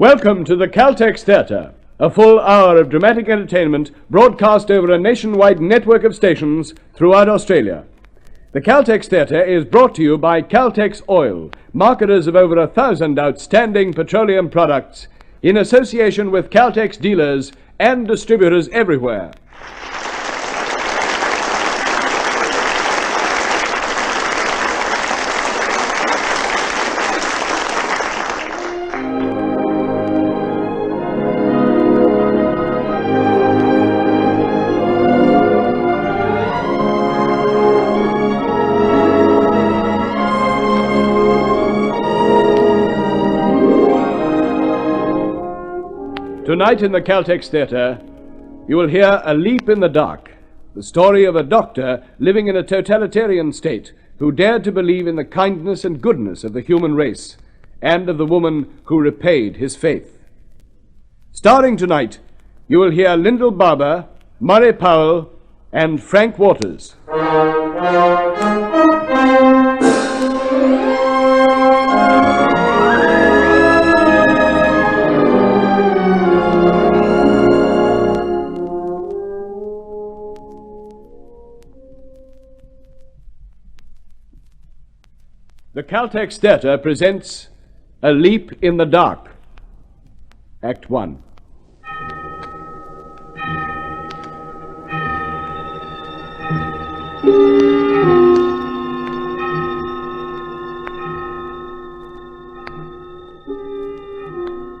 Welcome to the Caltex Theate, a full hour of dramatic entertainment broadcast over a nationwide network of stations throughout Australia. The Caltex Theate is brought to you by Caltex Oil, marketers of over 1,000 outstanding petroleum products, in association with Caltex dealers and distributors everywhere. Tonight in the Caltex Theatre, you will hear A Leap in the Dark, the story of a doctor living in a totalitarian state who dared to believe in the kindness and goodness of the human race, and of the woman who repaid his faith. Starring tonight, you will hear Lyndall Barbour, Moray Powell, and Frank Waters. The Caltex Theatre presents A Leap in the Dark, Act 1.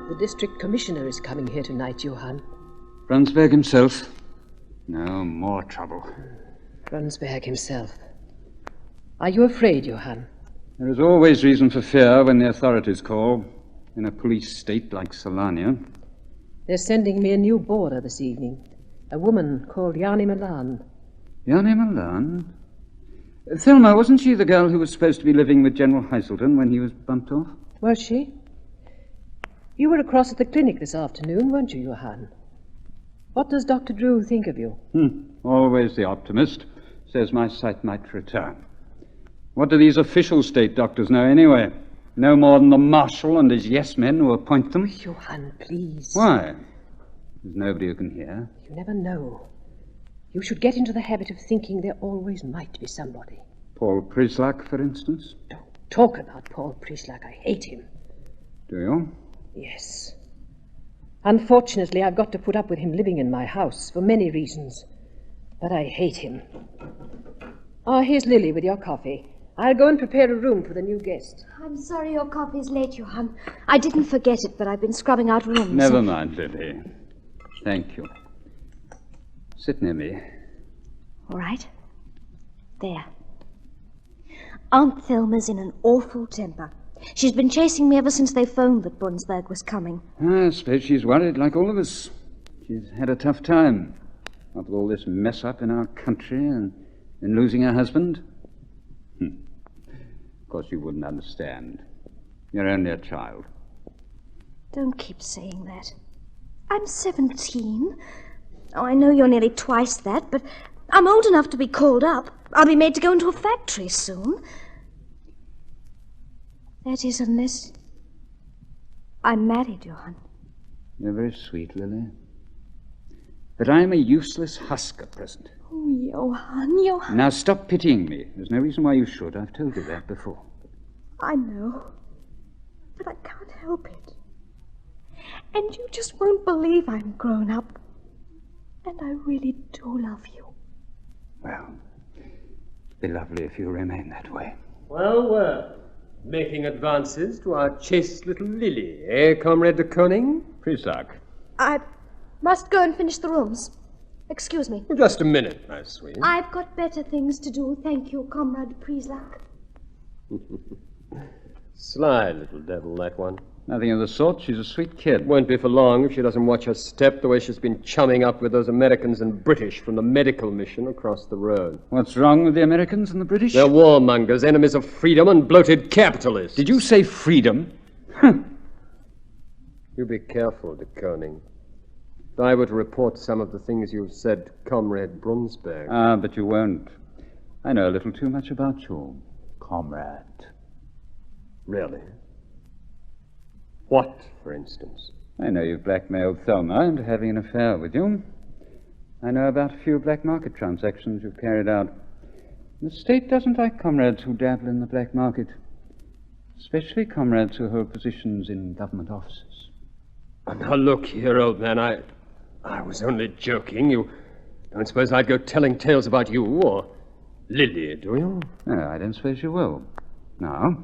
The district commissioner is coming here tonight, Johann. Brunsberg himself. No more trouble. Brunsberg himself. Are you afraid, Johann? There is always reason for fear when the authorities call, in a police state like Solania. They're sending me a new boarder this evening. A woman called Yanni Milan. Yanni Milan? Thelma, wasn't she the girl who was supposed to be living with General Heiselton when he was bumped off? Was she? You were across at the clinic this afternoon, weren't you, Johann? What does Dr. Drew think of you? Always the optimist. Says my sight might return. What do these official state doctors know anyway? No more than the marshal and his yes-men who appoint them? Johann, please. Why? There's nobody who can hear. You never know. You should get into the habit of thinking there always might be somebody. Paul Prislak, for instance? Don't talk about Paul Prislak. I hate him. Do you? Yes. Unfortunately, I've got to put up with him living in my house for many reasons. But I hate him. Here's Lily with your coffee. I'll go and prepare a room for the new guest. I'm sorry your coffee's late, Johann. I didn't forget it, but I've been scrubbing out rooms. Never mind, Lily. Thank you. Sit near me. All right. There. Aunt Thelma's in an awful temper. She's been chasing me ever since they phoned that Brunsberg was coming. I suppose she's worried like all of us. She's had a tough time. After all this mess up in our country and losing her husband. Of course you wouldn't understand. You're only a child. Don't keep saying that. I'm 17. Oh, I know you're nearly twice that, but I'm old enough to be called up. I'll be made to go into a factory soon. That is, unless I'm married, Johann. You're very sweet, Lily. But I'm a useless husk at present. Oh, Johann. Now stop pitying me. There's no reason why you should. I've told you that before. I know. But I can't help it. And you just won't believe I'm grown up. And I really do love you. Well, it'd be lovely if you remain that way. Well. Making advances to our chaste little Lily, eh, Comrade de Koning? Prislak. I must go and finish the rooms. Excuse me. Just a minute, my sweet. I've got better things to do, thank you, Comrade Prislak. Sly little devil, that one. Nothing of the sort. She's a sweet kid. Won't be for long if she doesn't watch her step the way she's been chumming up with those Americans and British from the medical mission across the road. What's wrong with the Americans and the British? They're warmongers, enemies of freedom and bloated capitalists. Did you say freedom? You be careful, de Koning. If I were to report some of the things you've said, Comrade Brunsberg... But you won't. I know a little too much about you, comrade. Really? What, for instance? I know you've blackmailed Thelma into having an affair with you. I know about a few black market transactions you've carried out. The state doesn't like comrades who dabble in the black market, especially comrades who hold positions in government offices. Now, look here, old man, I was only joking. You don't suppose I'd go telling tales about you or Lily, do you? No, I don't suppose you will. No.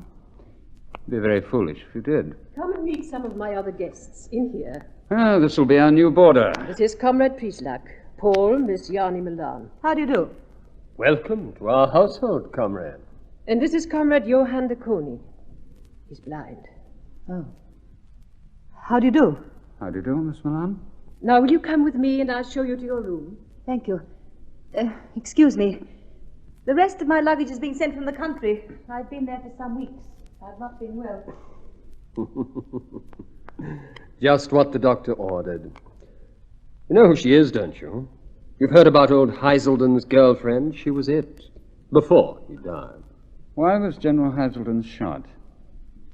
It'd be very foolish if you did. Come and meet some of my other guests in here. Ah, this will be our new boarder. This is Comrade Prislak, Paul, Miss Yanni Milan. How do you do? Welcome to our household, comrade. And this is Comrade Johann de Koning. He's blind. Oh. How do you do? How do you do, Miss Milan? Now, will you come with me and I'll show you to your room? Thank you. Excuse me. The rest of my luggage is being sent from the country. I've been there for some weeks. I've not been well. Just what the doctor ordered. You know who she is, don't you? You've heard about old Heiselden's girlfriend. She was it. Before he died. Why was General Hazelden shot?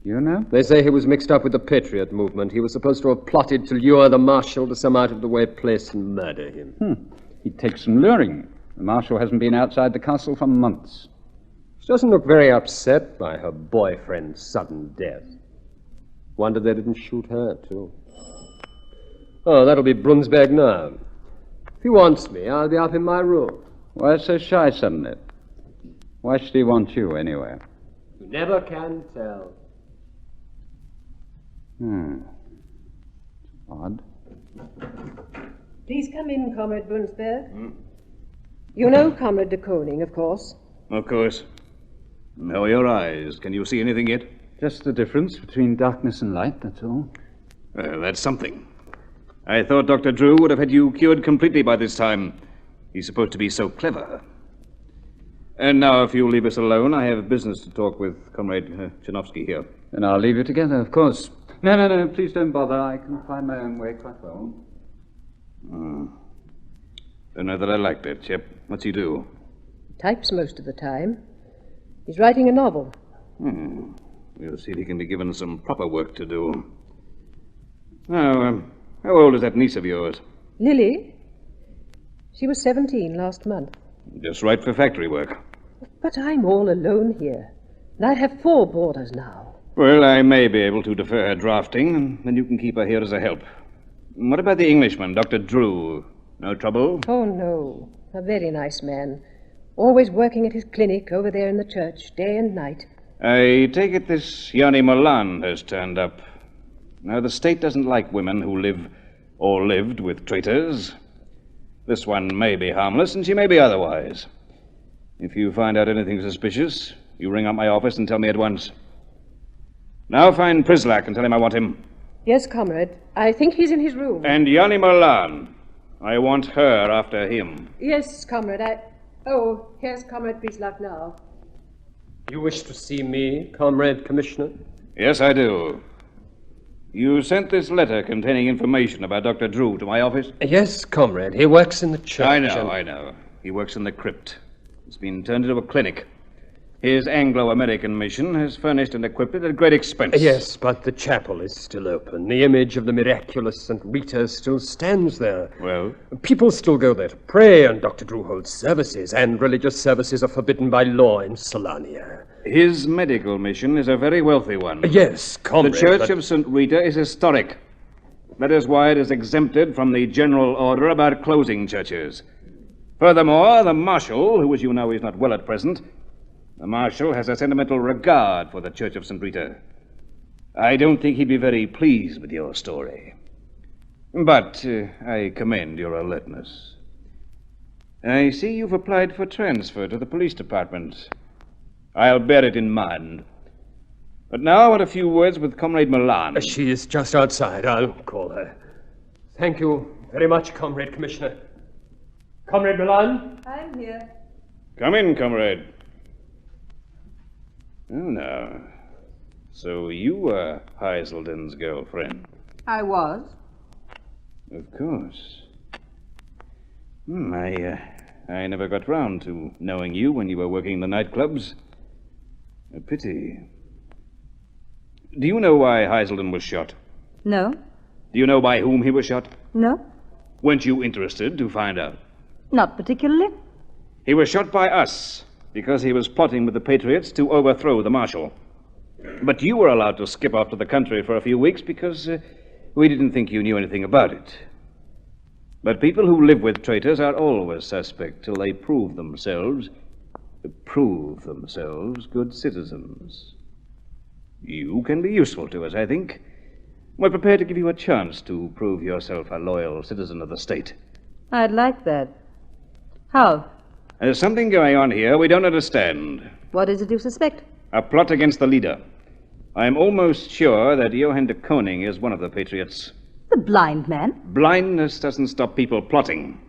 You know? They say he was mixed up with the Patriot movement. He was supposed to have plotted to lure the Marshal to some out-of-the-way place and murder him. He'd take some luring. The Marshal hasn't been outside the castle for months. She doesn't look very upset by her boyfriend's sudden death. Wonder they didn't shoot her, too. Oh, that'll be Brunsberg now. If he wants me, I'll be up in my room. Why so shy suddenly? Why should he want you, anyway? You never can tell. Odd. Please come in, Comrade Brunsberg. You know Comrade de Koning, of course. Of course. How are your eyes? Can you see anything yet? Just the difference between darkness and light, that's all. Well, that's something. I thought Dr. Drew would have had you cured completely by this time. He's supposed to be so clever. And now, if you'll leave us alone, I have business to talk with Comrade Chinovsky here. Then I'll leave you together, of course. No, please don't bother. I can find my own way quite well. Don't know that I like that chap. What's he do? Types most of the time. He's writing a novel. We'll see if he can be given some proper work to do. Now, how old is that niece of yours? Lily? She was 17 last month. Just right for factory work. But I'm all alone here. And I have 4 boarders now. Well, I may be able to defer her drafting, and then you can keep her here as a help. What about the Englishman, Dr. Drew? No trouble? Oh, no. A very nice man. Always working at his clinic over there in the church, day and night. I take it this Yanni Milan has turned up. Now, the state doesn't like women who live or lived with traitors. This one may be harmless, and she may be otherwise. If you find out anything suspicious, you ring up my office and tell me at once. Now find Prislak and tell him I want him. Yes, comrade. I think he's in his room. And Yanni Milan. I want her after him. Yes, comrade. Oh, here's Comrade Prislak now. You wish to see me, Comrade Commissioner? Yes, I do. You sent this letter containing information about Dr. Drew to my office? Yes, comrade. He works in the church. I know. He works in the crypt. It's been turned into a clinic. His Anglo-American mission has furnished and equipped it at great expense. Yes, but the chapel is still open. The image of the miraculous St. Rita still stands there. Well? People still go there to pray, and Dr. Drew holds services, and religious services are forbidden by law in Solania. His medical mission is a very wealthy one. Yes, comrade. The Church of St. Rita is historic. That is why it is exempted from the general order about closing churches. Furthermore, the Marshal, who, as you know, is not well at present, the Marshal has a sentimental regard for the Church of St. Rita. I don't think he'd be very pleased with your story. But I commend your alertness. I see you've applied for transfer to the police department. I'll bear it in mind. But now I want a few words with Comrade Milan. She is just outside. I'll call her. Thank you very much, Comrade Commissioner. Comrade Milan? I'm here. Come in, comrade. Oh, now. So you were Heiselden's girlfriend? I was. Of course. I never got round to knowing you when you were working the nightclubs. A pity. Do you know why Heiselden was shot? No. Do you know by whom he was shot? No. Weren't you interested to find out? Not particularly. He was shot by us because he was plotting with the Patriots to overthrow the Marshal. But you were allowed to skip off to the country for a few weeks because we didn't think you knew anything about it. But people who live with traitors are always suspect till they prove themselves good citizens. You can be useful to us, I think. We're prepared to give you a chance to prove yourself a loyal citizen of the state. I'd like that. How? There's something going on here we don't understand. What is it you suspect? A plot against the leader. I'm almost sure that Johann de Koning is one of the Patriots. The blind man? Blindness doesn't stop people plotting.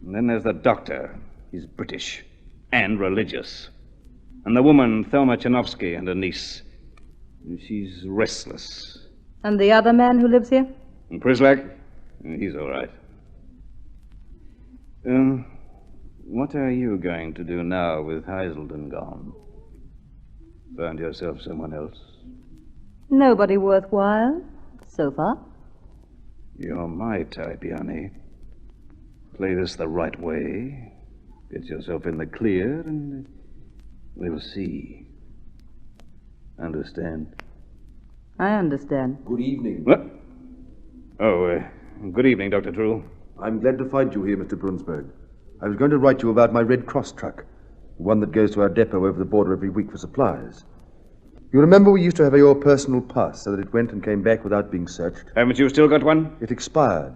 And then there's the doctor. He's British and religious. And the woman, Thelma Chanovsky, and her niece. She's restless. And the other man who lives here? And Prislak? He's all right. What are you going to do now with Heiselden gone? Found yourself someone else? Nobody worthwhile, so far. You're my type, Yanni. Play this the right way. Get yourself in the clear, and we'll see. Understand? I understand. Good evening. What? Oh, good evening, Dr. True. I'm glad to find you here, Mr. Brunsberg. I was going to write you about my Red Cross truck, the one that goes to our depot over the border every week for supplies. You remember we used to have your personal pass so that it went and came back without being searched? Haven't you still got one? It expired.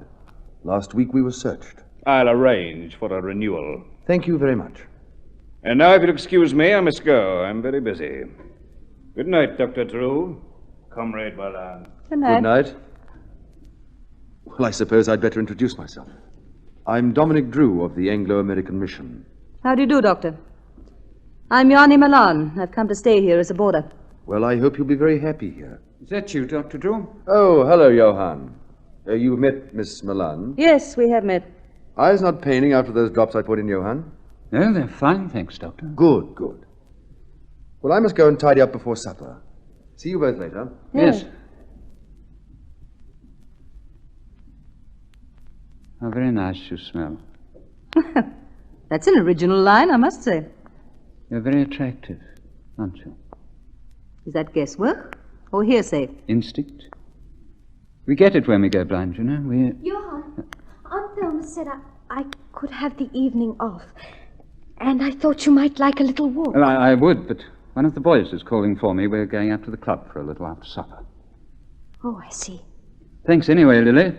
Last week we were searched. I'll arrange for a renewal. Thank you very much. And now, if you'll excuse me, I must go. I'm very busy. Good night, Dr. True. Comrade Ballan. Good night. Good night. Well, I suppose I'd better introduce myself. I'm Dominic Drew of the Anglo-American Mission. How do you do, Doctor? I'm Yanni Milan. I've come to stay here as a boarder. Well, I hope you'll be very happy here. Is that you, Dr. Drew? Oh, hello, Johann. You met Miss Milan? Yes, we have met. Eyes not paining after those drops I put in, Johann? No, they're fine, thanks, Doctor. Good, good. Well, I must go and tidy up before supper. See you both later. Yes. How very nice you smell. That's an original line, I must say. You're very attractive, aren't you? Is that guesswork or hearsay? Instinct. We get it when we go blind, you know. Johann, Aunt Thelma said I could have the evening off. And I thought you might like a little walk. Well, I would, but one of the boys is calling for me. We're going up to the club for a little after supper. Oh, I see. Thanks anyway, Lily.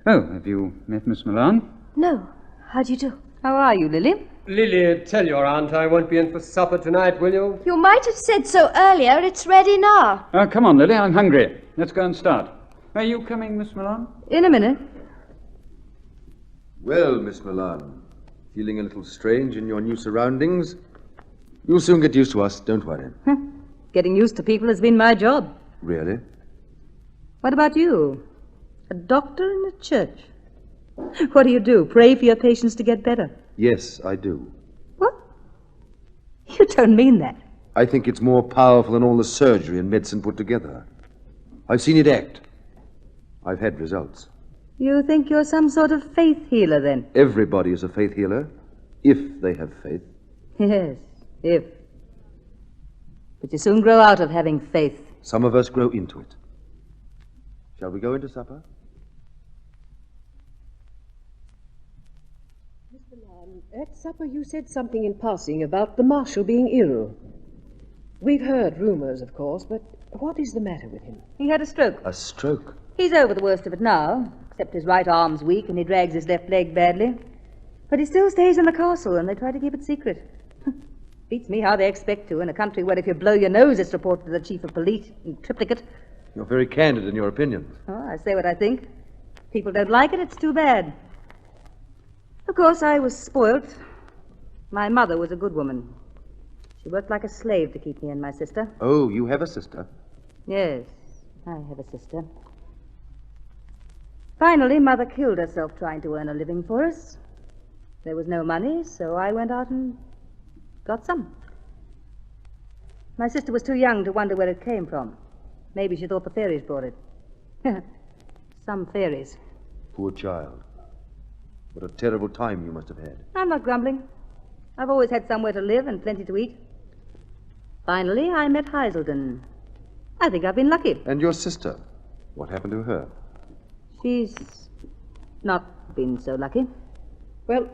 Oh, have you met Miss Milan? No. How do you do? How are you, Lily? Lily, tell your aunt I won't be in for supper tonight, will you? You might have said so earlier. It's ready now. Come on, Lily, I'm hungry. Let's go and start. Are you coming, Miss Milan? In a minute. Well, Miss Milan, feeling a little strange in your new surroundings? You'll soon get used to us, don't worry. Getting used to people has been my job. Really? What about you? A doctor in a church. What do? Pray for your patients to get better? Yes, I do. What? You don't mean that. I think it's more powerful than all the surgery and medicine put together. I've seen it act. I've had results. You think you're some sort of faith healer, then? Everybody is a faith healer, if they have faith. Yes, if. But you soon grow out of having faith. Some of us grow into it. Shall we go into supper? At supper you said something in passing about the Marshal being ill. We've heard rumors, of course, but what is the matter with him? He had a stroke. A stroke? He's over the worst of it now, except his right arm's weak and he drags his left leg badly. But he still stays in the castle and they try to keep it secret. Beats me how they expect to in a country where if you blow your nose it's reported to the chief of police in triplicate. You're very candid in your opinions. Oh, I say what I think. People don't like it, it's too bad. Of course, I was spoilt. My mother was a good woman. She worked like a slave to keep me and my sister. Oh, you have a sister? Yes, I have a sister. Finally, Mother killed herself trying to earn a living for us. There was no money, so I went out and got some. My sister was too young to wonder where it came from. Maybe she thought the fairies brought it. Some fairies. Poor child. What a terrible time you must have had. I'm not grumbling. I've always had somewhere to live and plenty to eat. Finally, I met Heiselden. I think I've been lucky. And your sister? What happened to her? She's not been so lucky. Well,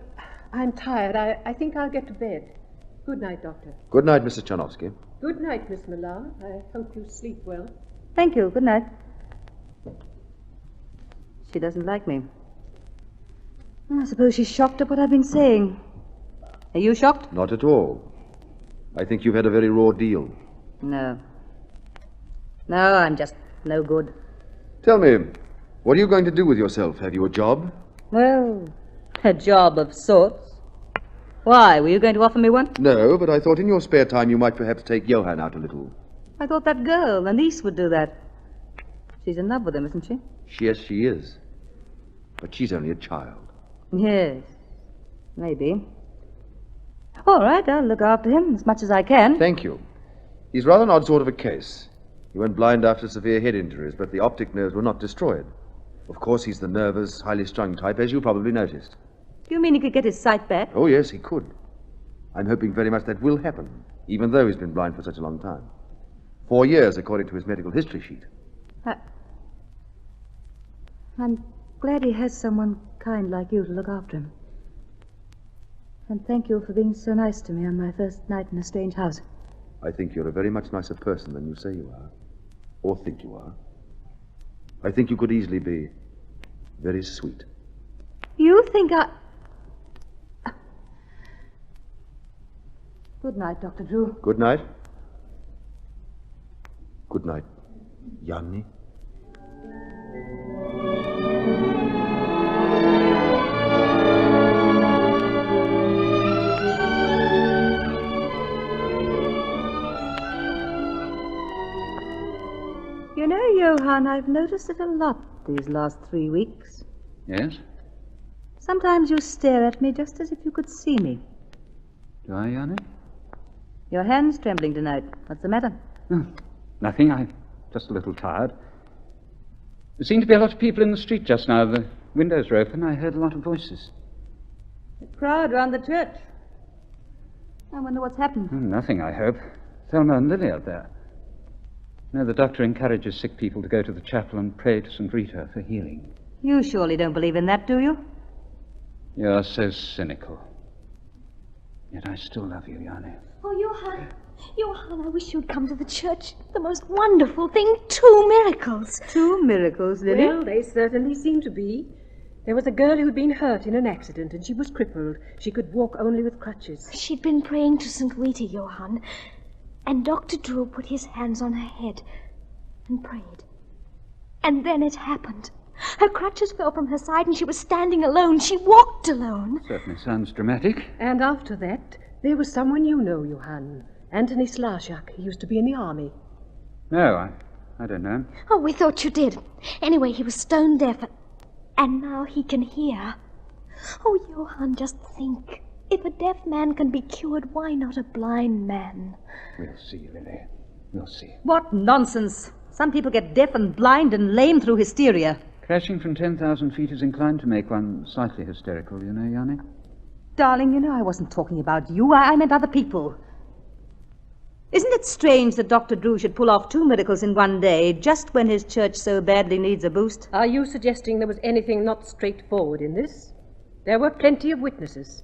I'm tired. I think I'll get to bed. Good night, Doctor. Good night, Mrs. Charnovsky. Good night, Miss Millard. I hope you sleep well. Thank you. Good night. She doesn't like me. I suppose she's shocked at what I've been saying. Are you shocked? Not at all. I think you've had a very raw deal. No. No, I'm just no good. Tell me, what are you going to do with yourself? Have you a job? Well, a job of sorts. Why? Were you going to offer me one? No, but I thought in your spare time you might perhaps take Johann out a little. I thought that girl, the niece, would do that. She's in love with him, isn't she? Yes, she is. But she's only a child. Yes, maybe. All right, I'll look after him as much as I can. Thank you. He's rather an odd sort of a case. He went blind after severe head injuries, but the optic nerves were not destroyed. Of course, he's the nervous, highly strung type, as you probably noticed. Do you mean he could get his sight back? Oh, yes, he could. I'm hoping very much that will happen, even though he's been blind for such a long time. 4 years, according to his medical history sheet. I'm glad he has someone kind like you to look after him. And thank you for being so nice to me on my first night in a strange house. I think you're a very much nicer person than you say you are, or think you are. I think you could easily be very sweet. You think I... Good night, Dr. Drew. Good night. Good night, Yanni. You know, Johann, I've noticed it a lot these last 3 weeks. Yes? Sometimes you stare at me just as if you could see me. Do I, Yanni? Your hand's trembling tonight. What's the matter? Oh, nothing. I'm just a little tired. There seemed to be a lot of people in the street just now. The windows were open. I heard a lot of voices. A crowd round the church. I wonder what's happened. Oh, nothing, I hope. Thelma and Lily are there. No, the doctor encourages sick people to go to the chapel and pray to St. Rita for healing. You surely don't believe in that, do you? You're so cynical. Yet I still love you, Yanni. Oh, Johann, I wish you'd come to the church. The most wonderful thing. 2 miracles. 2 miracles, Lily? Well, they certainly seem to be. There was a girl who'd been hurt in an accident, and she was crippled. She could walk only with crutches. She'd been praying to St. Rita, Johann, and Dr. Drew put his hands on her head and prayed. And then it happened. Her crutches fell from her side, and she was standing alone. She walked alone. Certainly sounds dramatic. And after that, there was someone you know, Johann. Anthony Slashak. He used to be in the army. No, I don't know. Oh, we thought you did. Anyway, he was stone deaf, and now he can hear. Oh, Johann, just think. If a deaf man can be cured, why not a blind man? We'll see, Lily. We'll see. What nonsense. Some people get deaf and blind and lame through hysteria. Crashing from 10,000 feet is inclined to make one slightly hysterical, you know, Yanni. Darling, you know I wasn't talking about you. I meant other people. Isn't it strange that Dr. Drew should pull off 2 miracles in one day, just when his church so badly needs a boost? Are you suggesting there was anything not straightforward in this? There were plenty of witnesses.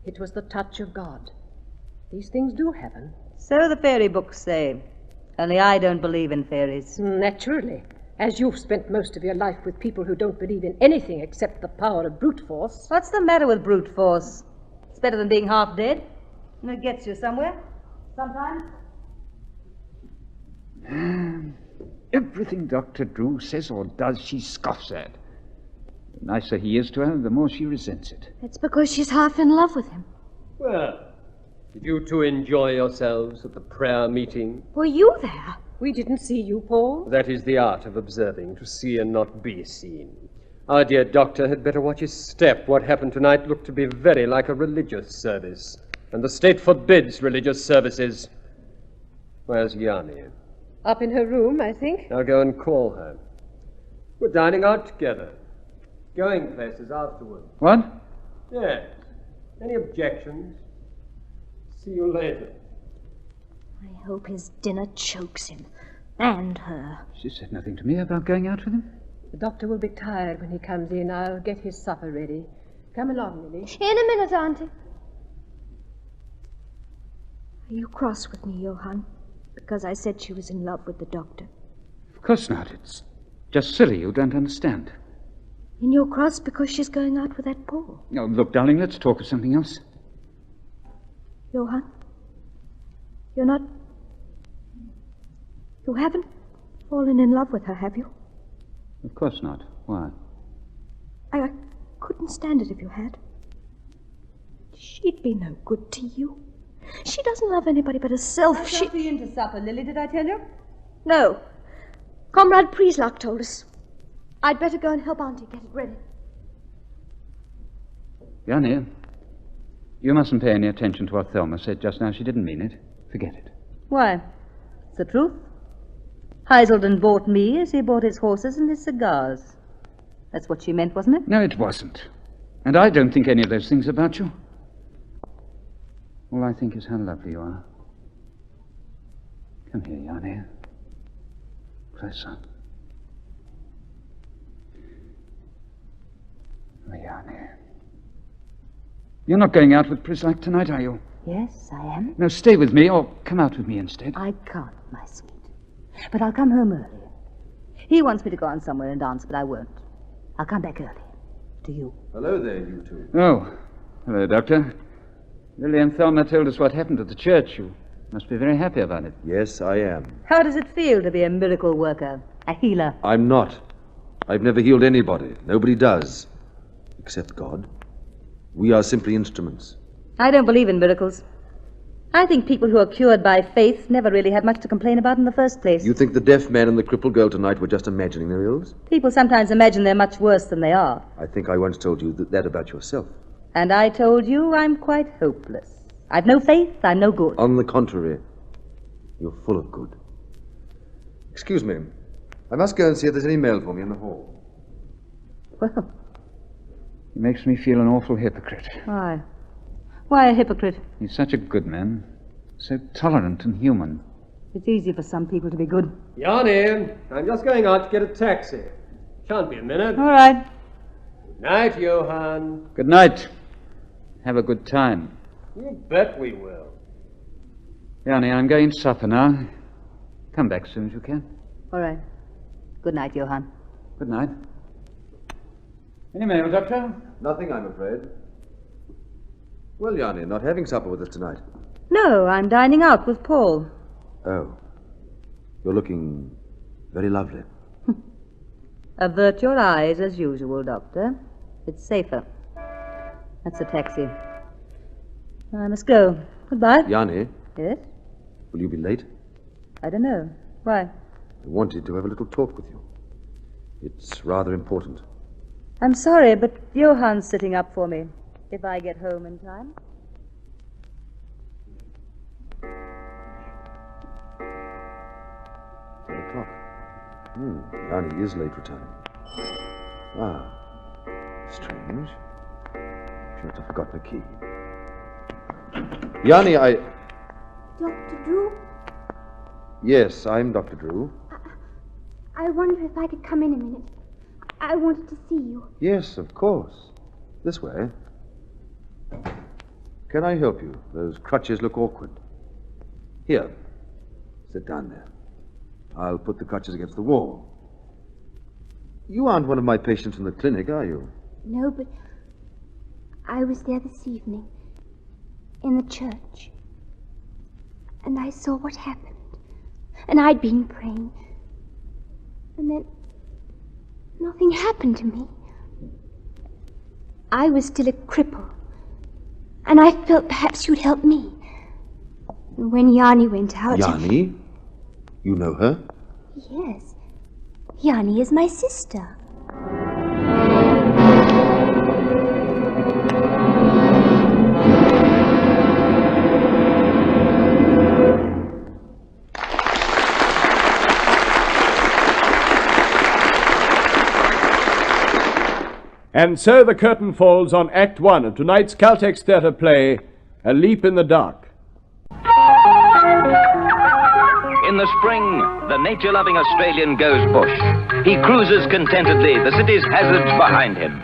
It was the touch of God. These things do happen. So the fairy books say. Only I don't believe in fairies. Naturally. As you've spent most of your life with people who don't believe in anything except the power of brute force. What's the matter with brute force? It's better than being half dead. And it gets you somewhere. Sometimes. Everything Dr. Drew says or does, she scoffs at. The nicer he is to her, the more she resents it. It's because she's half in love with him. Well, did you two enjoy yourselves at the prayer meeting? Were you there? We didn't see you, Paul. That is the art of observing, to see and not be seen. Our dear doctor had better watch his step. What happened tonight looked to be very like a religious service, and the state forbids religious services. Where's Yanni? Up in her room, I think. I'll go and call her. We're dining out together. Going places afterwards. What? Yes. Any objections? See you later. I hope his dinner chokes him. And her. She said nothing to me about going out with him. The doctor will be tired when he comes in. I'll get his supper ready. Come along, Lily. In a minute, Auntie. Are you cross with me, Johann? Because I said she was in love with the doctor. Of course not. It's just silly. You don't understand. And you're cross because she's going out with that Paul. Oh, look, darling, let's talk of something else. Johann? You're not... You haven't fallen in love with her, have you? Of course not. Why? I couldn't stand it if you had. She'd be no good to you. She doesn't love anybody but herself. I shall be in to supper, Lily, did I tell you? No. Comrade Prieslock told us. I'd better go and help Auntie get it ready. Yanni, you mustn't pay any attention to what Thelma said just now. She didn't mean it. Forget it. Why? It's the truth. Heiselden bought me as he bought his horses and his cigars. That's what she meant, wasn't it? No, it wasn't. And I don't think any of those things about you. All I think is how lovely you are. Come here, Yanni. Closer. Oh, Yanni. You're not going out with Prieslock tonight, are you? Yes, I am. No, stay with me or come out with me instead. I can't, my sweet. But I'll come home early. He wants me to go on somewhere and dance, but I won't. I'll come back early. To you. Hello there, you two. Oh, hello, Doctor. Lily and Thelma told us what happened at the church. You must be very happy about it. Yes, I am. How does it feel to be a miracle worker? A healer? I'm not. I've never healed anybody. Nobody does. Except God. We are simply instruments. I don't believe in miracles. I think people who are cured by faith never really had much to complain about in the first place. You think the deaf man and the crippled girl tonight were just imagining their ills? People sometimes imagine they're much worse than they are. I think I once told you that about yourself. And I told you I'm quite hopeless. I've no faith, I'm no good. On the contrary, you're full of good. Excuse me. I must go and see if there's any mail for me in the hall. Well, He makes me feel an awful hypocrite. why? Why a hypocrite? He's such a good man. So tolerant and human. It's easy for some people to be good. Yanni, I'm just going out to get a taxi. Shan't be a minute. All right. Night, Johann. Good night. Have a good time. You bet we will. Yanni, I'm going to supper now. Come back as soon as you can. All right. Good night, Johann. Good night. Any mail, Doctor? Nothing, I'm afraid. Well, Yanni, not having supper with us tonight. No, I'm dining out with Paul. Oh. You're looking very lovely. Avert your eyes as usual, Doctor. It's safer. That's a taxi. I must go. Goodbye. Yanni, Yes? will you be late? I don't know. Why? I wanted to have a little talk with you. It's rather important. I'm sorry, but Johann's sitting up for me. If I get home in time. 10 o'clock. Yanni is late returning. Ah, strange. She must have forgotten a key. Yanni, Dr. Drew, Yes, I'm Dr. Drew. I wonder if I could come in a minute. I wanted to see you. Yes, of course. This way. Can I help you? Those crutches look awkward. Here. Sit down there. I'll put the crutches against the wall. You aren't one of my patients in the clinic, are you? No, but I was there this evening. In the church. And I saw what happened. And I'd been praying. And then nothing happened to me. I was still a cripple. And I felt perhaps you'd help me. And when Yanni went out... Yanni? You know her? Yes. Yanni is my sister. And so the curtain falls on Act 1 of tonight's Caltex Theatre play, A Leap in the Dark. In the spring, the nature-loving Australian goes bush. He cruises contentedly, the city's hazards behind him.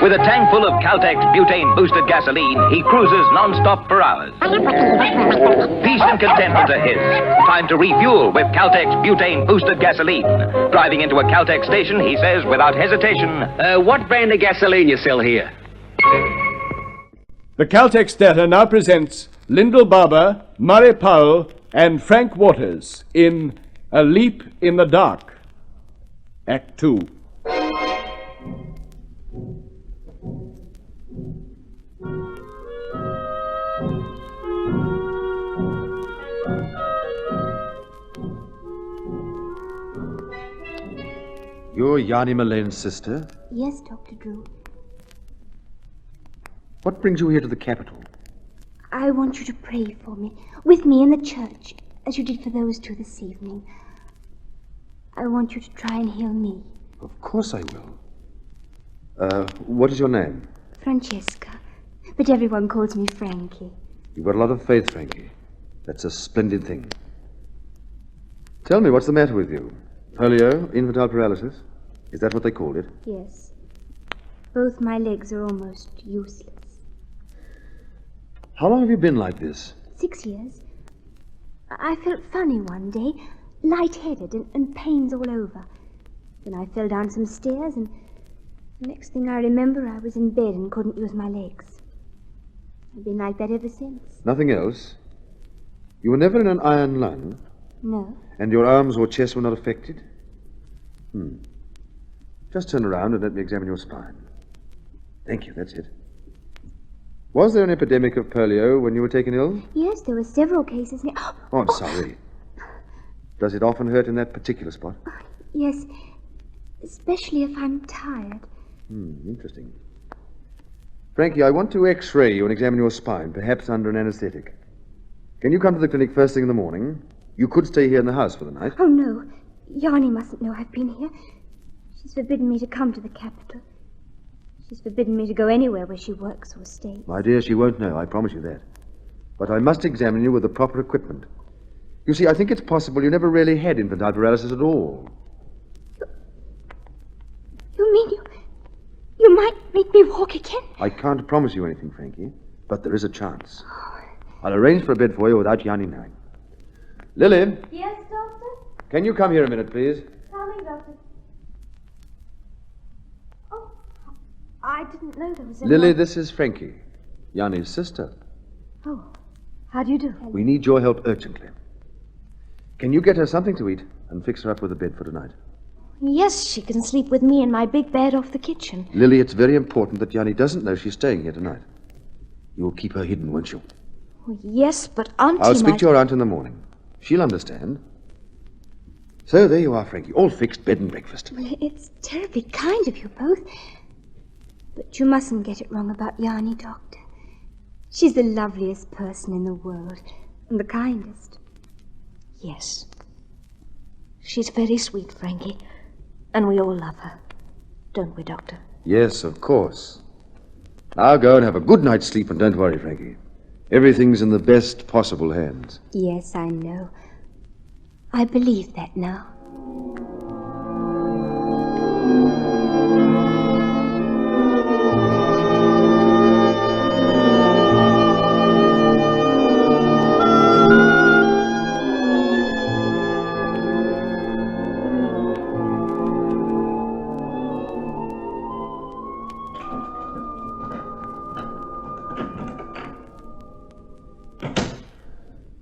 With a tank full of Caltex butane-boosted gasoline, he cruises non-stop for hours. Peace and contentment are his. Time to refuel with Caltex butane-boosted gasoline. Driving into a Caltex station, he says without hesitation, what brand of gasoline you sell here? The Caltex Theatre now presents Lyndall Barbour, Moray Powell, and Frank Waters in A Leap in the Dark, Act 2. You're Yanni Mullane's sister? Yes, Dr. Drew. What brings you here to the capital? I want you to pray for me, with me in the church, as you did for those two this evening. I want you to try and heal me. Of course I will. What is your name? Francesca, but everyone calls me Frankie. You've got a lot of faith, Frankie. That's a splendid thing. Tell me, what's the matter with you? Polio? Infantile paralysis? Is that what they called it? Yes. Both my legs are almost useless. How long have you been like this? 6 years. I felt funny one day, lightheaded and pains all over. Then I fell down some stairs, and the next thing I remember, I was in bed and couldn't use my legs. I've been like that ever since. Nothing else? You were never in an iron lung? No. And your arms or chest were not affected? Just turn around and let me examine your spine. Thank you, that's it. Was there an epidemic of polio when you were taken ill? Yes, there were several cases. Oh, I'm sorry. Does it often hurt in that particular spot? Yes, especially if I'm tired. Interesting. Frankie, I want to x-ray you and examine your spine, perhaps under an anesthetic. Can you come to the clinic first thing in the morning? You could stay here in the house for the night. Oh, no. Yanni mustn't know I've been here. She's forbidden me to come to the capital. She's forbidden me to go anywhere where she works or stays. My dear, she won't know, I promise you that. But I must examine you with the proper equipment. You see, I think it's possible you never really had infantile paralysis at all. You mean you might make me walk again? I can't promise you anything, Frankie, but there is a chance. I'll arrange for a bed for you without Yanni knowing. Lily? Yes, Doctor? Can you come here a minute, please? Coming, Doctor. Oh, I didn't know there was anyone... Lily, this is Frankie, Yanni's sister. Oh, how do you do? We need your help urgently. Can you get her something to eat and fix her up with a bed for tonight? Yes, she can sleep with me in my big bed off the kitchen. Lily, it's very important that Yanni doesn't know she's staying here tonight. You'll keep her hidden, won't you? Oh, yes, but Auntie I'll speak to your aunt in the morning. She'll understand. So there you are, Frankie, all fixed, bed and breakfast. Well, it's terribly kind of you both. But you mustn't get it wrong about Yanni, Doctor. She's the loveliest person in the world, and the kindest. Yes. She's very sweet, Frankie, and we all love her. Don't we, Doctor? Yes, of course. Now go and have a good night's sleep, and don't worry, Frankie. Everything's in the best possible hands. Yes, I know. I believe that now.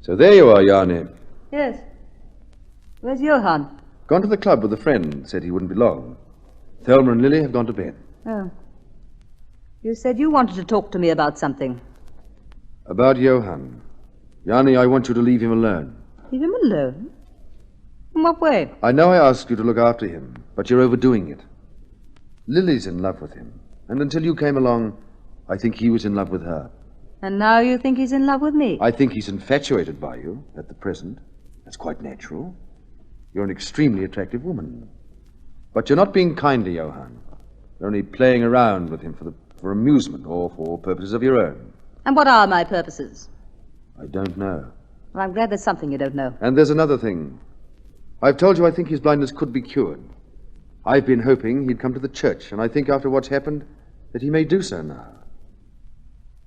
So there you are, Yanni. Yes. Where's Johann? Gone to the club with a friend. Said he wouldn't be long. Thelma and Lily have gone to bed. Oh. You said you wanted to talk to me about something. About Johann. Yanni, I want you to leave him alone. Leave him alone? In what way? I know I asked you to look after him, but you're overdoing it. Lily's in love with him, and until you came along, I think he was in love with her. And now you think he's in love with me? I think he's infatuated by you at the present. That's quite natural. You're an extremely attractive woman. But you're not being kind to Johann. You're only playing around with him for amusement or for purposes of your own. And what are my purposes? I don't know. Well, I'm glad there's something you don't know. And there's another thing. I've told you I think his blindness could be cured. I've been hoping he'd come to the church, and I think after what's happened that he may do so now.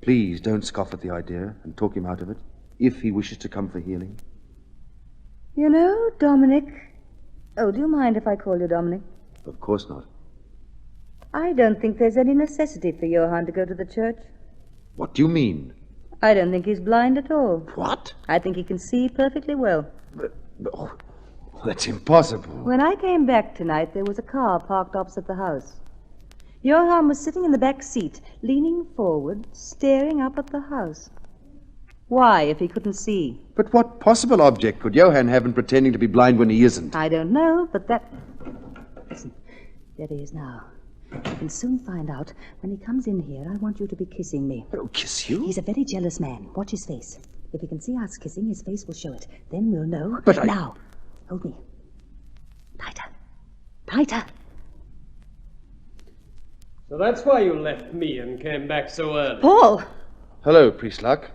Please don't scoff at the idea and talk him out of it, if he wishes to come for healing. You know, Dominic... Oh, do you mind if I call you Dominic? Of course not. I don't think there's any necessity for Johann to go to the church. What do you mean? I don't think he's blind at all. What? I think he can see perfectly well. Oh, that's impossible. When I came back tonight, there was a car parked opposite the house. Johann was sitting in the back seat, leaning forward, staring up at the house. Why, if he couldn't see? But what possible object could Johann have in pretending to be blind when he isn't? I don't know, but that... Listen, there he is now. You can soon find out. When he comes in here, I want you to be kissing me. Oh, kiss you? He's a very jealous man. Watch his face. If he can see us kissing, his face will show it. Then we'll know. But Now, hold me. Tighter. Tighter. So that's why you left me and came back so early. Paul! Hello, Priestluck.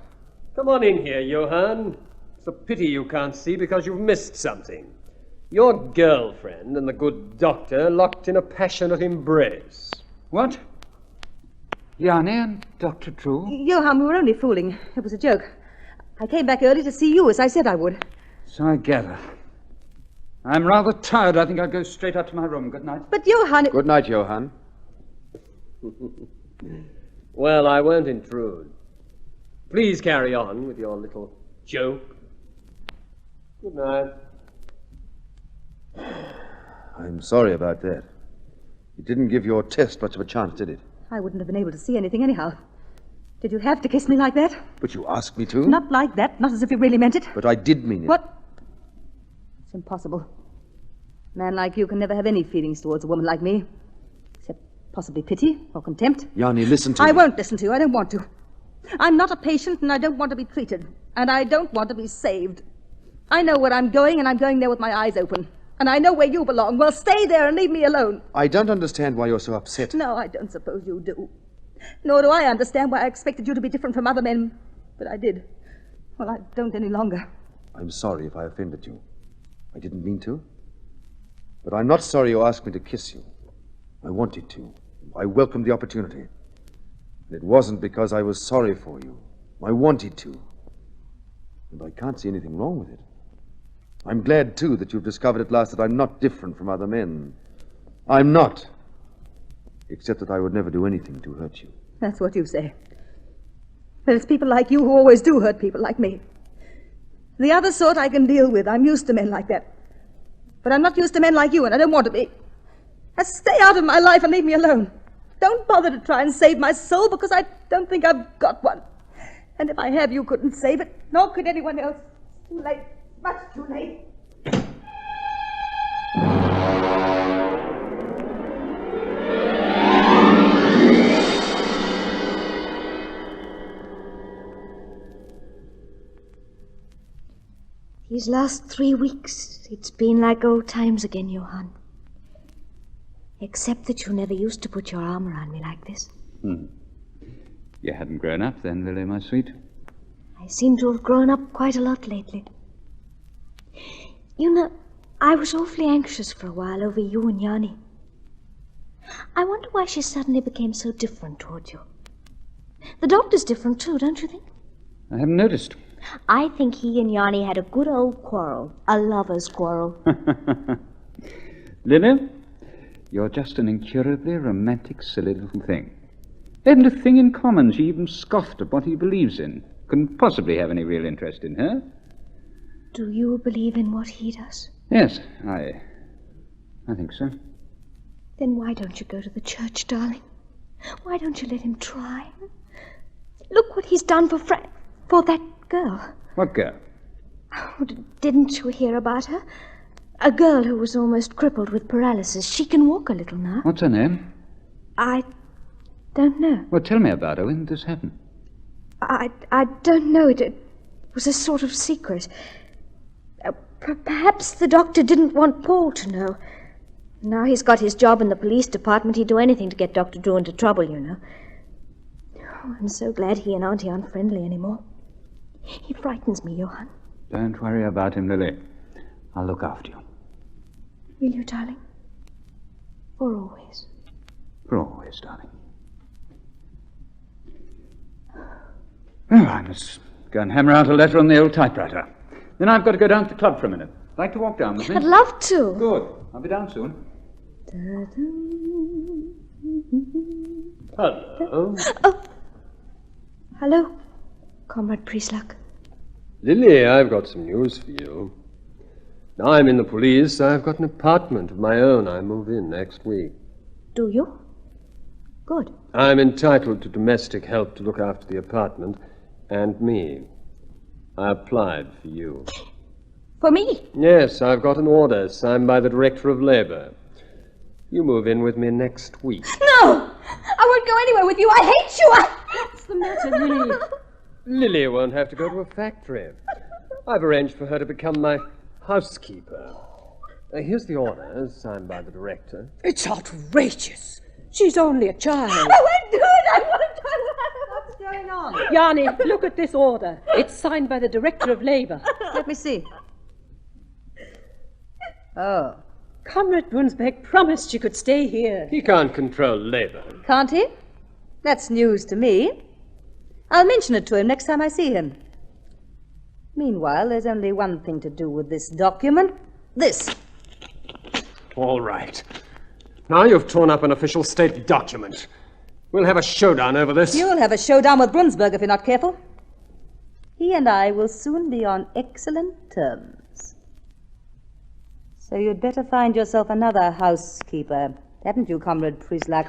Come on in here, Johann. It's a pity you can't see because you've missed something. Your girlfriend and the good doctor locked in a passionate embrace. What? Yanni and Dr. True? Johann, we were only fooling. It was a joke. I came back early to see you, as I said I would. So I gather. I'm rather tired. I think I'll go straight up to my room. Good night. But Johann... Good night, Johann. Well, I won't intrude. Please carry on with your little joke. Good night. I'm sorry about that. It didn't give your test much of a chance, did it? I wouldn't have been able to see anything anyhow. Did you have to kiss me like that? But you asked me to. Not like that. Not as if you really meant it. But I did mean it. What? It's impossible. A man like you can never have any feelings towards a woman like me. Except possibly pity or contempt. Yanni, listen to me. I won't listen to you. I don't want to. I'm not a patient, and I don't want to be treated. And I don't want to be saved. I know where I'm going, and I'm going there with my eyes open. And I know where you belong. Well, stay there and leave me alone. I don't understand why you're so upset. No, I don't suppose you do. Nor do I understand why I expected you to be different from other men. But I did. Well, I don't any longer. I'm sorry if I offended you. I didn't mean to. But I'm not sorry you asked me to kiss you. I wanted to. I welcomed the opportunity. And it wasn't because I was sorry for you. I wanted to. And I can't see anything wrong with it. I'm glad, too, that you've discovered at last that I'm not different from other men. I'm not. Except that I would never do anything to hurt you. That's what you say. But it's people like you who always do hurt people like me. The other sort I can deal with. I'm used to men like that. But I'm not used to men like you, and I don't want to be. Now stay out of my life and leave me alone. Don't bother to try and save my soul, because I don't think I've got one. And if I have, you couldn't save it, nor could anyone else. It's too late. Much too late. These last 3 weeks, it's been like old times again, Johann. Except that you never used to put your arm around me like this. You hadn't grown up then, Lily, my sweet. I seem to have grown up quite a lot lately. You know, I was awfully anxious for a while over you and Yanni. I wonder why she suddenly became so different toward you. The doctor's different too, don't you think? I haven't noticed. I think he and Yanni had a good old quarrel. A lover's quarrel. Lily, you're just an incurably romantic, silly little thing. They haven't a thing in common. She even scoffed at what he believes in. Couldn't possibly have any real interest in her. Do you believe in what he does? Yes, I think so. Then why don't you go to the church, darling? Why don't you let him try? Look what he's done for that girl. What girl? Oh, didn't you hear about her? A girl who was almost crippled with paralysis. She can walk a little now. What's her name? I don't know. Well, tell me about her. When did this happen? I don't know. It was a sort of secret. Perhaps the doctor didn't want Paul to know. Now he's got his job in the police department, he'd do anything to get Dr. Drew into trouble, you know. Oh, I'm so glad he and Auntie aren't friendly anymore. He frightens me, Johann. Don't worry about him, Lily. I'll look after you. Will you, darling? For always. For always, darling. Well, I must go and hammer out a letter on the old typewriter. Then I've got to go down to the club for a minute. Like to walk down with me? I'd love to. Good. I'll be down soon. Hello. Oh. Hello, Comrade Priestluck. Lily, I've got some news for you. Now I'm in the police. I've got an apartment of my own. I move in next week. Do you? Good. I'm entitled to domestic help to look after the apartment and me. I applied for you. For me? Yes, I've got an order signed by the Director of Labour. You move in with me next week. No! I won't go anywhere with you. I hate you. What's the matter, Lily? Lily won't have to go to a factory. I've arranged for her to become my housekeeper. Here's the order signed by the director. It's outrageous. She's only a child. I won't do it. I won't do it. What's going on? Yanni, look at this order. It's signed by the Director of Labour. Let me see. Oh. Comrade Brunsbeck promised she could stay here. He can't control Labour. Can't he? That's news to me. I'll mention it to him next time I see him. Meanwhile, there's only one thing to do with this document. This. All right. Now you've torn up an official state document. We'll have a showdown over this. You'll have a showdown with Brunsberg if you're not careful. He and I will soon be on excellent terms. So you'd better find yourself another housekeeper. Haven't you, Comrade Priestluck?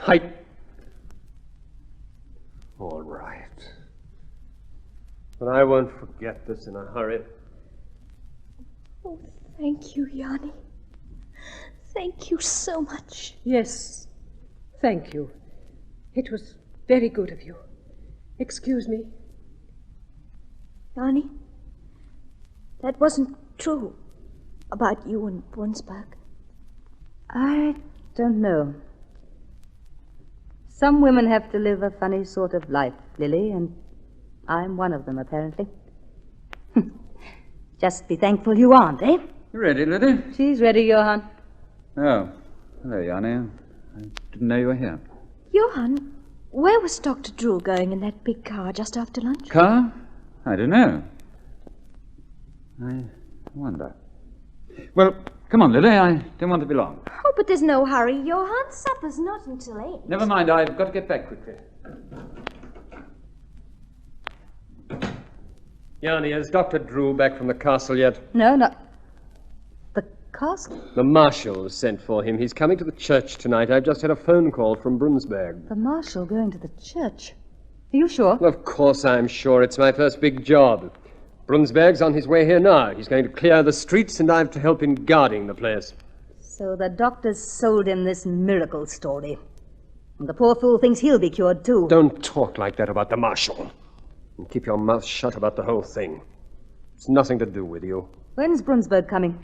All right. But I won't forget this in a hurry. Oh, thank you, Yanni. Thank you so much. Yes, thank you. It was very good of you. Excuse me. Yanni, that wasn't true about you and Brunsberg. I don't know. Some women have to live a funny sort of life, Lily, and I'm one of them, apparently. Just be thankful you aren't, eh? You ready, Lily? She's ready, Johann. Oh, hello, Yanni. I didn't know you were here. Johann, where was Dr. Drew going in that big car just after lunch? Car? I don't know. I wonder. Well, come on, Lily. I don't want to be long. Oh, but there's no hurry, Johann. Supper's not until 8. Never mind. I've got to get back quickly. Yanni, is Dr. Drew back from the castle yet? No, not... The castle? The marshal was sent for him. He's coming to the church tonight. I've just had a phone call from Brunsberg. The marshal going to the church? Are you sure? Well, of course I'm sure. It's my first big job. Brunsberg's on his way here now. He's going to clear the streets, and I'm to help in guarding the place. So the doctors sold him this miracle story. And the poor fool thinks he'll be cured, too. Don't talk like that about the marshal. And keep your mouth shut about the whole thing. It's nothing to do with you. When's Brunsberg coming?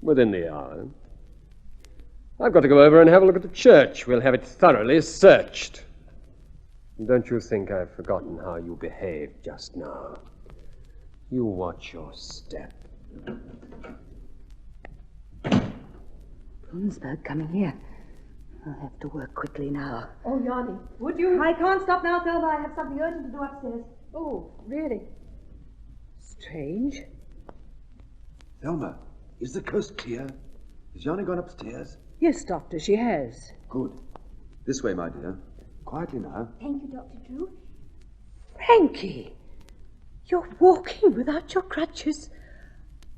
Within the hour. I've got to go over and have a look at the church. We'll have it thoroughly searched. And don't you think I've forgotten how you behaved just now. You watch your step. Brunsberg coming here. I'll have to work quickly now. Oh, Yanni, would you? I can't stop now, Thelma. I have something urgent to do upstairs. Oh, really? Strange. Thelma, is the coast clear? Has Yanni gone upstairs? Yes, Doctor, she has. Good. This way, my dear. Quietly now. Thank you, Dr. Drew. Frankie, you're walking without your crutches.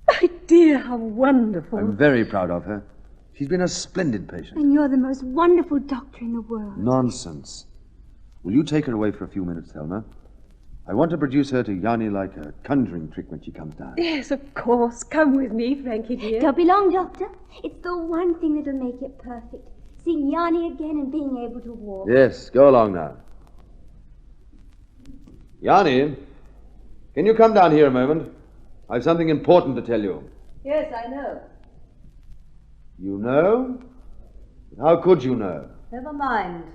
My dear, how wonderful. I'm very proud of her. She's been a splendid patient. And you're the most wonderful doctor in the world. Nonsense. Will you take her away for a few minutes, Thelma? I want to produce her to Yanni like a conjuring trick when she comes down. Yes, of course. Come with me, Frankie, dear. Don't be long, Doctor. It's the one thing that'll make it perfect. Seeing Yanni again and being able to walk. Yes, go along now. Yanni, can you come down here a moment? I've something important to tell you. Yes, I know. You know? How could you know? Never mind.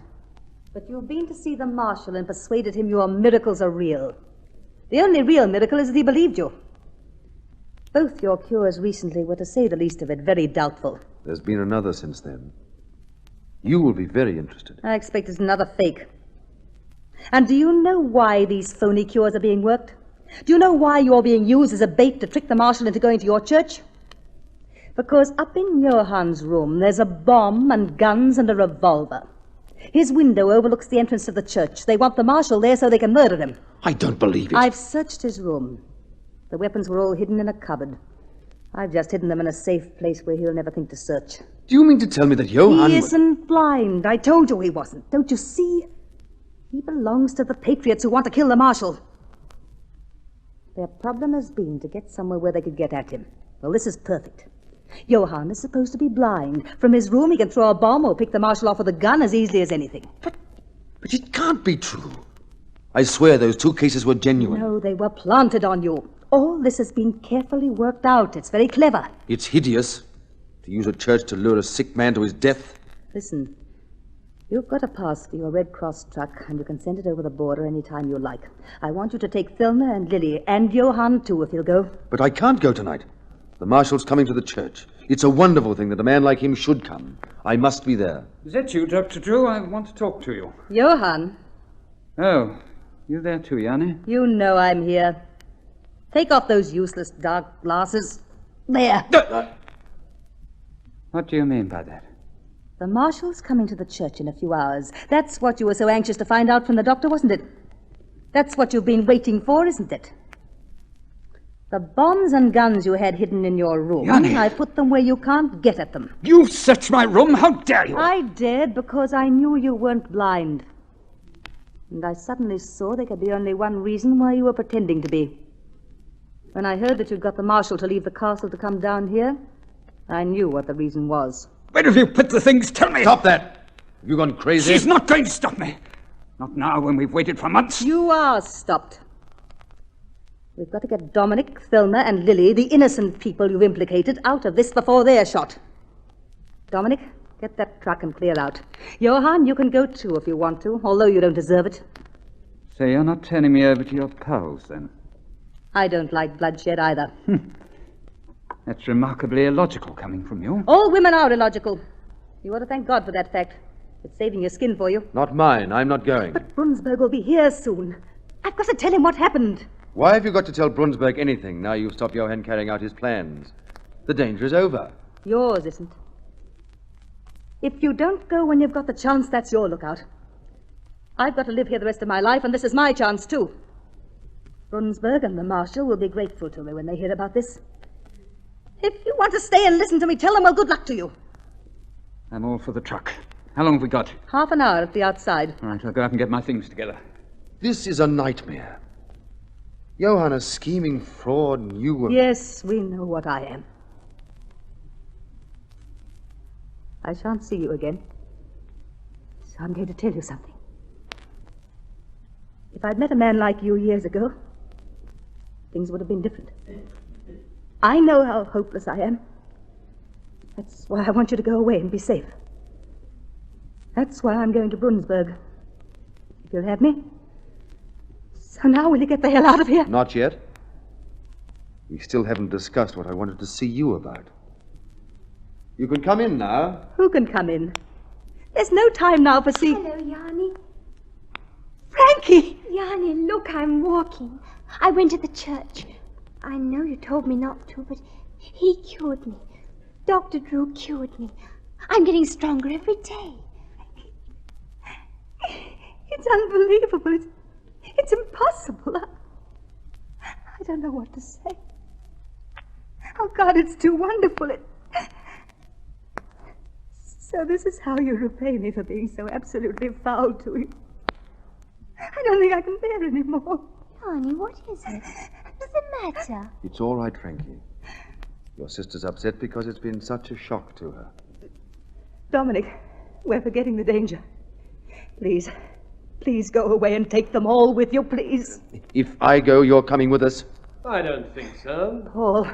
But you've been to see the Marshal and persuaded him your miracles are real. The only real miracle is that he believed you. Both your cures recently were, to say the least of it, very doubtful. There's been another since then. You will be very interested. I expect it's another fake. And do you know why these phony cures are being worked? Do you know why you're being used as a bait to trick the Marshal into going to your church? Because up in Johann's room, there's a bomb and guns and a revolver. His window overlooks the entrance to the church. They want the Marshal there so they can murder him. I don't believe it. I've searched his room. The weapons were all hidden in a cupboard. I've just hidden them in a safe place where he'll never think to search. Do you mean to tell me that Johann... He isn't blind. I told you he wasn't. Don't you see? He belongs to the patriots who want to kill the Marshal. Their problem has been to get somewhere where they could get at him. Well, this is perfect. Johann is supposed to be blind. From his room, he can throw a bomb or pick the Marshal off with a gun as easily as anything. But it can't be true. I swear those two cases were genuine. No, they were planted on you. All this has been carefully worked out. It's very clever. It's hideous to use a church to lure a sick man to his death. Listen, you've got a pass for your Red Cross truck, and you can send it over the border any time you like. I want you to take Thelma and Lily, and Johann, too, if he'll go. But I can't go tonight. The Marshal's coming to the church. It's a wonderful thing that a man like him should come. I must be there. Is that you, Dr. Drew? I want to talk to you. Johann. Oh, you there too, Yanni? You know I'm here. Take off those useless dark glasses. There. What do you mean by that? The Marshal's coming to the church in a few hours. That's what you were so anxious to find out from the doctor, wasn't it? That's what you've been waiting for, isn't it? The bombs and guns you had hidden in your room, Yanni. I put them where you can't get at them. You searched my room? How dare you? I dared because I knew you weren't blind. And I suddenly saw there could be only one reason why you were pretending to be. When I heard that you'd got the Marshal to leave the castle to come down here, I knew what the reason was. Where have you put the things? Tell me. Stop that. Have you gone crazy? She's not going to stop me. Not now, when we've waited for months. You are stopped. We've got to get Dominic, Thelma, and Lily, the innocent people you've implicated, out of this before they're shot. Dominic, get that truck and clear out. Johann, you can go too if you want to, although you don't deserve it. So you're not turning me over to your pals, then? I don't like bloodshed either. That's remarkably illogical coming from you. All women are illogical. You ought to thank God for that fact. It's saving your skin for you. Not mine. I'm not going. But Brunsberg will be here soon. I've got to tell him what happened. Why have you got to tell Brunsberg anything now you've stopped Johann carrying out his plans? The danger is over. Yours isn't. If you don't go when you've got the chance, that's your lookout. I've got to live here the rest of my life, and this is my chance, too. Brunsberg and the Marshal will be grateful to me when they hear about this. If you want to stay and listen to me, tell them, well, good luck to you. I'm all for the truck. How long have we got? Half an hour at the outside. All right, I'll go out and get my things together. This is a nightmare. Johann, a scheming fraud, and you were... Yes, we know what I am. I shan't see you again. So I'm going to tell you something. If I'd met a man like you years ago, things would have been different. I know how hopeless I am. That's why I want you to go away and be safe. That's why I'm going to Brunsberg. If you'll have me. So now will you get the hell out of here? Not yet. We still haven't discussed what I wanted to see you about. You can come in now. Who can come in? There's no time now for see... Hello, Yanni. Frankie! Yanni, look, I'm walking. I went to the church. I know you told me not to, but he cured me. Dr. Drew cured me. I'm getting stronger every day. It's unbelievable. It's impossible. I don't know what to say. Oh, God, it's too wonderful. So this is how you repay me for being so absolutely foul to you. I don't think I can bear any more. Honey, what is it? What's the matter? It's all right, Frankie. Your sister's upset because it's been such a shock to her. Dominic, we're forgetting the danger. Please, please go away and take them all with you, please. If I go, you're coming with us? I don't think so. Paul.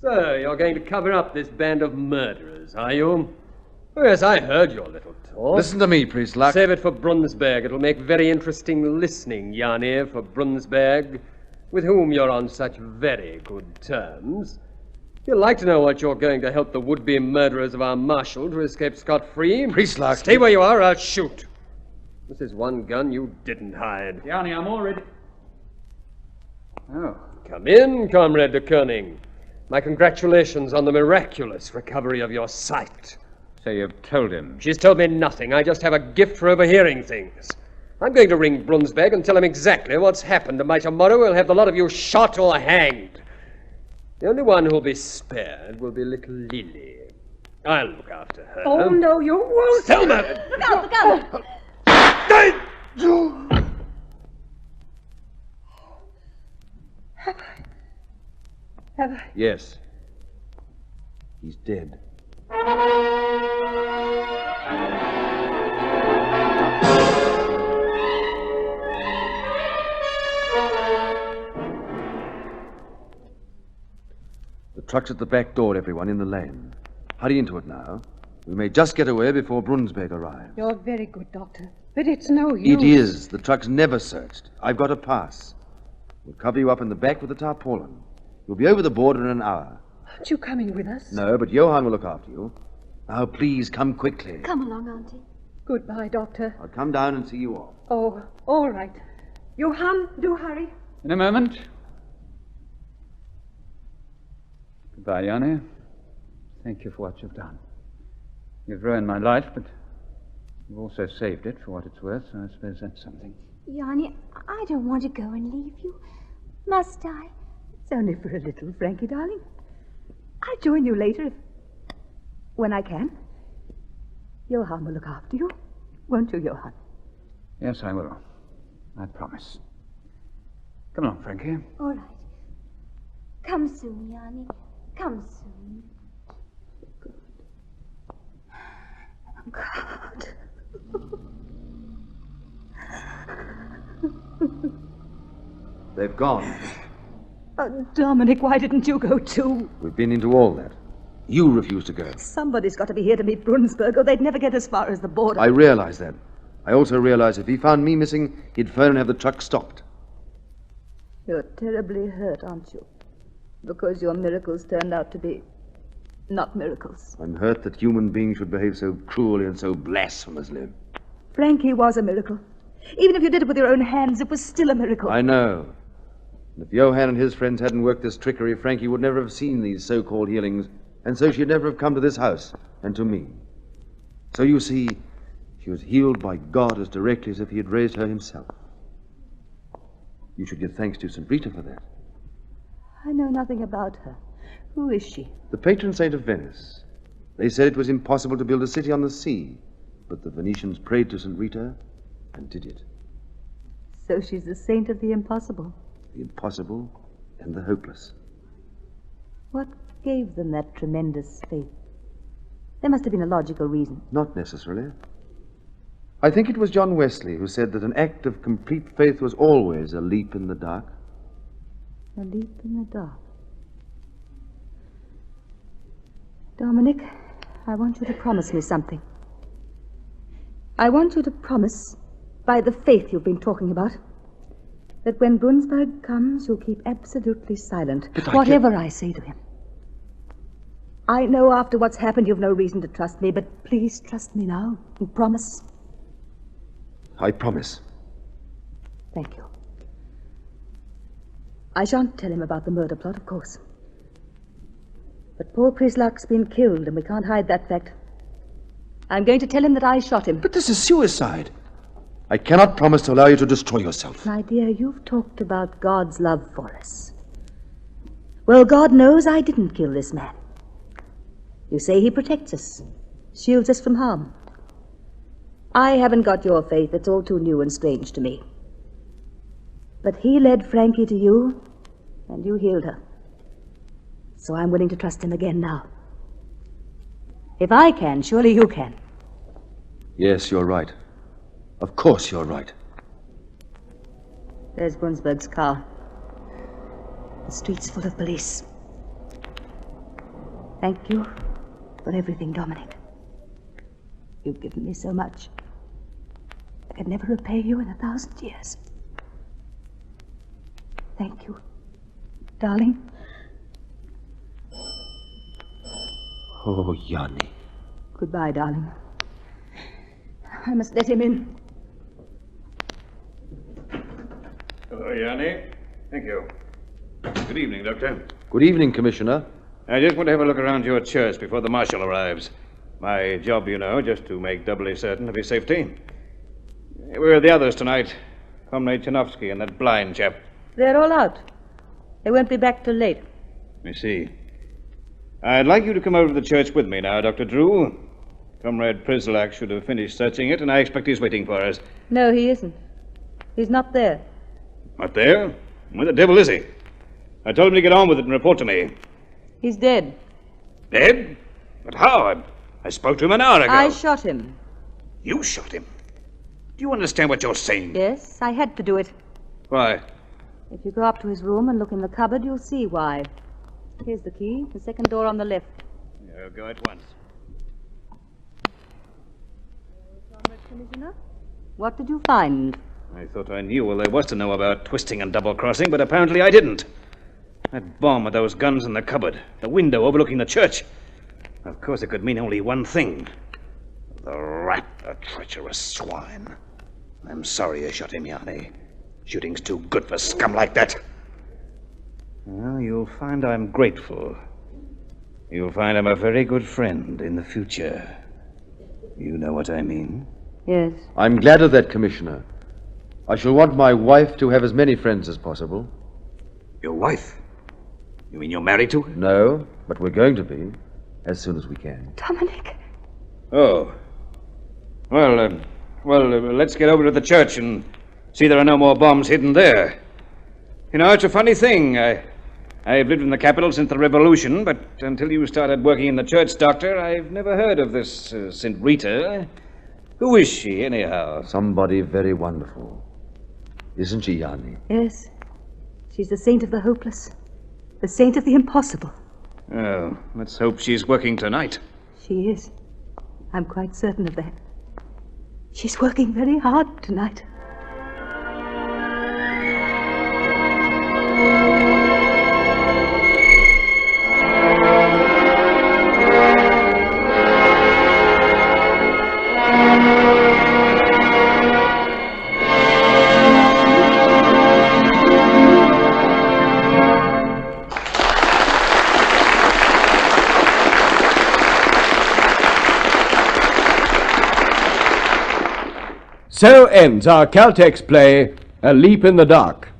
So, you're going to cover up this band of murderers, are you? Oh, yes, I heard your little talk. Listen to me, Priest Luck. Save it for Brunsberg. It'll make very interesting listening, Yanni, for Brunsberg, with whom you're on such very good terms. You'd like to know what you're going to help the would-be murderers of our marshal to escape scot-free? Priest Luck. Stay where you are, or I'll shoot. This is one gun you didn't hide. Yanni, I'm all ready. Oh. Come in, Comrade de Koning. My congratulations on the miraculous recovery of your sight. So you've told him? She's told me nothing. I just have a gift for overhearing things. I'm going to ring Brunsberg and tell him exactly what's happened, and by tomorrow we'll have the lot of you shot or hanged. The only one who'll be spared will be little Lily. I'll look after her. Oh, no, you won't. Selma! Look out, look out! Have I? Yes. He's dead. The truck's at the back door, everyone, in the lane. Hurry into it now. We may just get away before Brunsberg arrives. You're very good, Doctor. But it's no use. It is. The truck's never searched. I've got a pass. We'll cover you up in the back with a tarpaulin. You'll be over the border in an hour. Aren't you coming with us? No, but Johann will look after you. Now, please, come quickly. Come along, Auntie. Goodbye, Doctor. I'll come down and see you off. Oh, all right. Johann, do hurry. In a moment. Goodbye, Yanni. Thank you for what you've done. You've ruined my life, but you've also saved it for what it's worth, so I suppose that's something. Yanni, I don't want to go and leave you. Must I? It's only for a little, Frankie, darling. I'll join you later when I can. Johann will look after you. Won't you, Johann? Yes, I will. I promise. Come along, Frankie. All right. Come soon, Yanni. Come soon. God. They've gone. Dominic, why didn't you go too? We've been into all that. You refuse to go. Somebody's got to be here to meet Brunsberg, or they'd never get as far as the border. I realize that. I also realize if he found me missing, he'd phone and have the truck stopped. You're terribly hurt, aren't you? Because your miracles turned out to be not miracles. I'm hurt that human beings should behave so cruelly and so blasphemously. Frankie was a miracle. Even if you did it with your own hands, it was still a miracle. I know. And if Johann and his friends hadn't worked this trickery, Frankie would never have seen these so-called healings, and so she'd never have come to this house and to me. So you see, she was healed by God as directly as if he had raised her himself. You should give thanks to St. Rita for that. I know nothing about her. Who is she? The patron saint of Venice. They said it was impossible to build a city on the sea, but the Venetians prayed to St. Rita and did it. So she's the saint of the impossible. The impossible and the hopeless. What gave them that tremendous faith? There must have been a logical reason. Not necessarily. I think it was John Wesley who said that an act of complete faith was always a leap in the dark. A leap in the dark. Dominic, I want you to promise me something. I want you to promise, by the faith you've been talking about, that when Brunsberg comes, you'll keep absolutely silent, whatever I say to him. I know after what's happened you've no reason to trust me, but please trust me now and promise. I promise. Thank you. I shan't tell him about the murder plot, of course. But poor Priestluck's been killed, and we can't hide that fact. I'm going to tell him that I shot him. But this is suicide. I cannot promise to allow you to destroy yourself. My dear, you've talked about God's love for us. Well, God knows I didn't kill this man. You say he protects us, shields us from harm. I haven't got your faith. It's all too new and strange to me. But he led Frankie to you, and you healed her. So I'm willing to trust him again now. If I can, surely you can. Yes, you're right. Of course you're right. There's Brunsberg's car. The street's full of police. Thank you for everything, Dominic. You've given me so much. I can never repay you in 1,000 years. Thank you, darling. Oh, Yanni. Goodbye, darling. I must let him in. Hello, Yanni. Thank you. Good evening, Doctor. Good evening, Commissioner. I just want to have a look around your church before the marshal arrives. My job, you know, just to make doubly certain of his safety. Where are the others tonight? Comrade Chanovsky and that blind chap. They're all out. They won't be back till late. I see. I'd like you to come over to the church with me now, Dr. Drew. Comrade Prislak should have finished searching it, and I expect he's waiting for us. No, he isn't. He's not there. Not there? Where the devil is he? I told him to get on with it and report to me. He's dead. Dead? But how? I spoke to him an hour ago. I shot him. You shot him? Do you understand what you're saying? Yes, I had to do it. Why? If you go up to his room and look in the cupboard, you'll see why. Here's the key, the second door on the left. Yeah, go at once. Comrade Commissioner, what did you find? I thought I knew all there was to know about twisting and double-crossing, but apparently I didn't. That bomb with those guns in the cupboard, the window overlooking the church. Of course, it could mean only one thing. The rat, the treacherous swine. I'm sorry you shot him, Yanni. Shooting's too good for scum like that. Well, you'll find I'm grateful. You'll find I'm a very good friend in the future. You know what I mean? Yes. I'm glad of that, Commissioner. I shall want my wife to have as many friends as possible. Your wife? You mean you're married to her? No, but we're going to be, as soon as we can. Dominic. Oh. Well, let's get over to the church and see there are no more bombs hidden there. You know, it's a funny thing. I've lived in the capital since the Revolution, but until you started working in the church, Doctor, I've never heard of this St. Rita. Who is she, anyhow? Somebody very wonderful. Isn't she, Yanni? Yes. She's the saint of the hopeless. The saint of the impossible. Oh, let's hope she's working tonight. She is. I'm quite certain of that. She's working very hard tonight. So ends our Caltex play, A Leap in the Dark.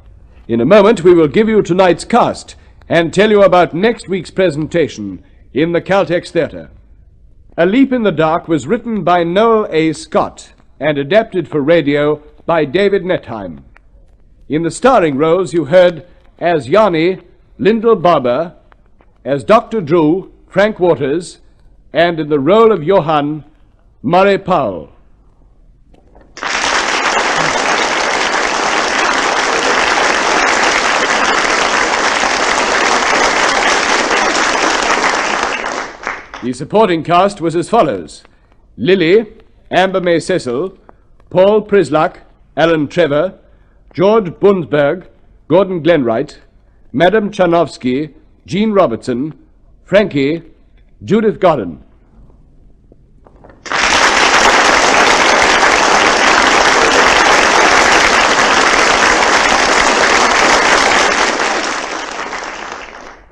In a moment we will give you tonight's cast and tell you about next week's presentation in the Caltex Theatre. A Leap in the Dark was written by Noel A. Scott and adapted for radio by David Netheim. In the starring roles you heard as Yanni, Lyndall Barbour, as Dr. Drew, Frank Waters, and in the role of Johann, Moray Powell. The supporting cast was as follows: Lily, Amber May Cecil, Paul Prislak, Alan Trevor, George Bunsberg, Gordon Glenwright, Madame Chanovsky, Jean Robertson, Frankie, Judith Godden.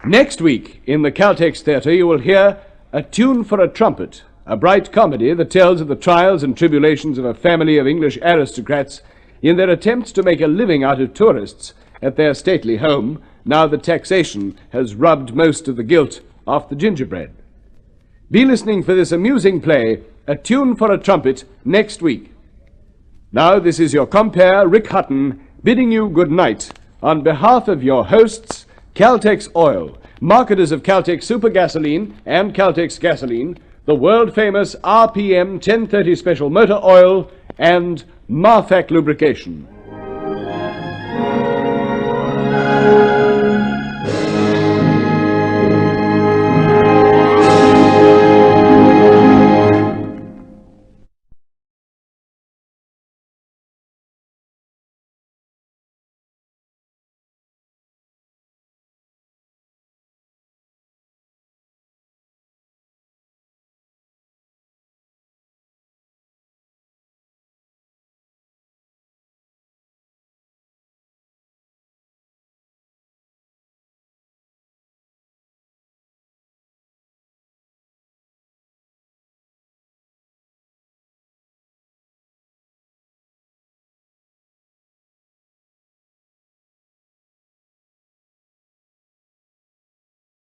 Next week in the Caltex Theatre you will hear A Tune for a Trumpet, a bright comedy that tells of the trials and tribulations of a family of English aristocrats in their attempts to make a living out of tourists at their stately home, now that taxation has rubbed most of the gilt off the gingerbread. Be listening for this amusing play, A Tune for a Trumpet, next week. Now this is your compere, Ric Hutton, bidding you good night on behalf of your hosts, Caltex Oil, marketers of Caltex Super Gasoline and Caltex Gasoline, the world-famous RPM 1030 Special Motor Oil, and Marfac Lubrication.